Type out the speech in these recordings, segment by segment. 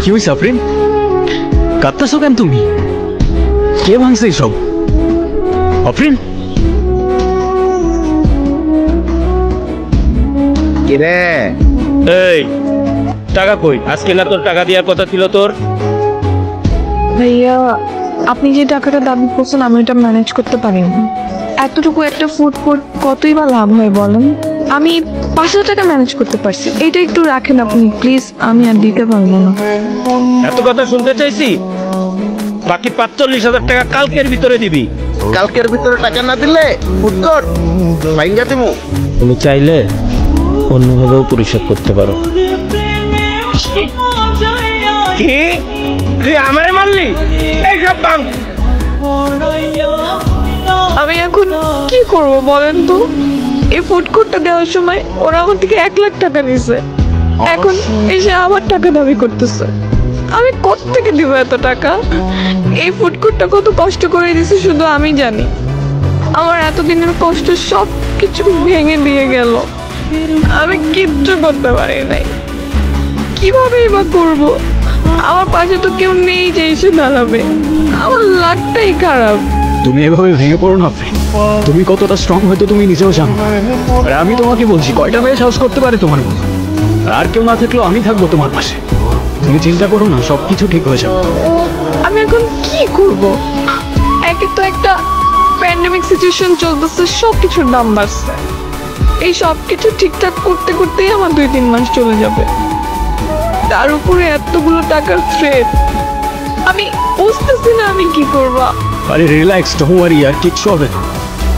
কি হইছে আফরিন? কাঁদতেছো কেন তুমি? কে ভাঙছে সব? আফরিন কিরে এই টাকা কই? আজকে না তোর টাকা দেওয়ার কথা ছিল তোর? ভাইয়া, আপনি যে টাকাটা দাবি করছেন আমি ওটা ম্যানেজ করতে পারিনি। এতটুকু একটা ফুড কোর্ট কতই বা লাভ হয় বলেন? আমি 5,000 টাকা ম্যানেজ করতে পারছি, এটা একটু রাখেন আপনি প্লিজ, আমি আর দিতে পারবো না। এত কথা শুনতে চাইছি? বাকি 45,000 টাকা কালকের ভিতরে দিবি। কালকের ভিতরে টাকা না দিলে ফুটকট ভাইঙ্গা দিমু। তুমি চাইলে অন্যভাবেও পরিশোধ করতে পারো। কি তুই আমারে মারলি? এই সব বাং। আমি এখন কি করব বলেন তো? এই ফুড কোর্টটা দেওয়ার সময় ওরা আমার থেকে 1 লাখ টাকা নিছে, এখন এসে আবার টাকা দাবি করতেছে। আমি কোত্থেকে দিব এত টাকা? এই ফুড কোর্টটা কত কষ্ট করে দিছে শুধু আমি জানি। আমার এতদিনের কষ্ট সব কিছু ভেঙে দিয়ে গেল, আমি কিচ্ছু করতে পারি নাই। কিভাবেই বা করবো? আমার পাশে তো কেউ নেই যে এসে দাঁড়াবে, আমার লাকটাই খারাপ। তুমি এভাবে ভেঙে পড়ো না আফরিন। তুমি কতটা স্ট্রং হয়তো তুমি নিজেও জানো। আর আমি তোমাকে বলছি, কয়টা মেয়ে সাহস করতে পারে তোমার মতো? আর কেউ না থাকলেও আমি থাকবো তোমার পাশে। তুমি চিন্তা করো না, সবকিছু ঠিক হয়ে যাবে। আমি এখন কি করব? একে তো একটা প্যান্ডেমিক সিচুয়েশন চলতেছে, সব কিছুর দাম বাড়ছে। এই সব কিছু ঠিকঠাক করতে করতেই আমার 2-3 মাস চলে যাবে, তার উপরে এতগুলো টাকার থ্রেট। আমি বুঝতেছি না আমি কি করব। আরে রিল্যাক্স, ডোন্ট ওয়ারি, আর কিচ্ছু হবে না।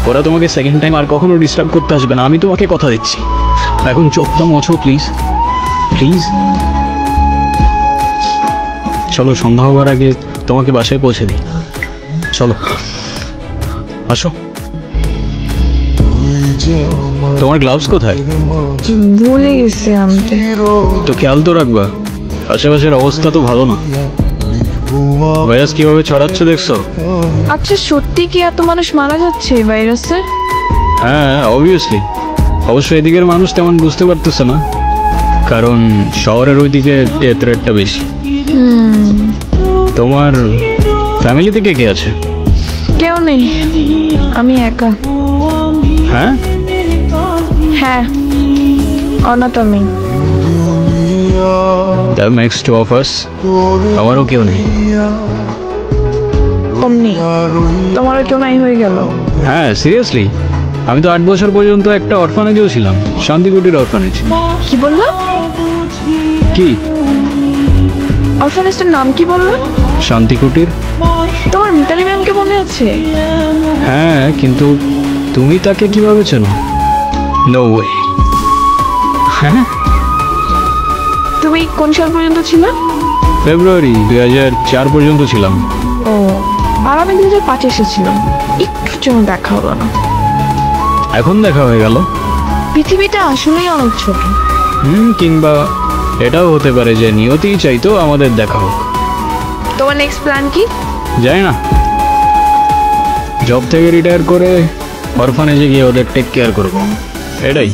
ওরা তোমাকে সেকেন্ড টাইম আর কখনো ডিস্টার্ব করতে আসবে না, আমি তোমাকে কথা দিচ্ছি। এখন চোখটা মোছো প্লিজ, প্লিজ। চলো, সন্ধ্যা হওয়ার আগে তোমাকে বাসায় পৌঁছে দিই। চলো আসো। তোমার গ্লাভস কোথায়? ভুলে গেছি আনতে। তো খেয়াল তো রাখবা, আশেপাশের অবস্থা তো ভালো না। ভাইরাস কিভাবে ছড়াচ্ছে দেখছো? আচ্ছা, সত্যি কি এত মানুষ মারা যাচ্ছে এই ভাইরাসে? হ্যাঁ অবভিয়াসলি। অবশ্য এদিকের মানুষ তেমন বুঝতে পারতেছে না, কারণ শহরের ওইদিকে এ থ্রেটটা বেশি। তোমার ফ্যামিলিতে কে কে আছে? কেউ নেই, আমি একা। হ্যাঁ হ্যাঁ, অনাথ আমি। That makes two of us. আমারও কেউ নেই। অমনি তোমারও কেউ নাই হয়ে গেল? হ্যাঁ সিরিয়াসলি, আমি তো 8 বছর পর্যন্ত একটা অরফানেজেও ছিলাম, শান্তিকুটির অরফানেজ। কি বললো? কি? অরফানেজটার নাম কি বললো? শান্তিকুটির। তোমার মিতালি ম্যামকে মনে আছে? হ্যাঁ, কিন্তু তুমি তাকে কিভাবে চেনো? No way. হ্যাঁ, তুমি কোন সাল পর্যন্ত ছিল? ফেব্রুয়ারি 2004 পর্যন্ত ছিলাম। ও, আর আমি 2005 এসেছিলাম। একটু জন্য দেখা হলো না। এখন দেখা হয়ে গেল। পৃথিবীটা আসলেই অনেক ছোট। কিংবা এটাও হতে পারে যে নিয়তিই চাইতো আমাদের দেখা হোক। তোমার নেক্সট প্ল্যান কি? জানি না, জব থেকে রিটায়ার করে অরফানেজে গিয়ে ওদের টেক কেয়ার করবো, এটাই।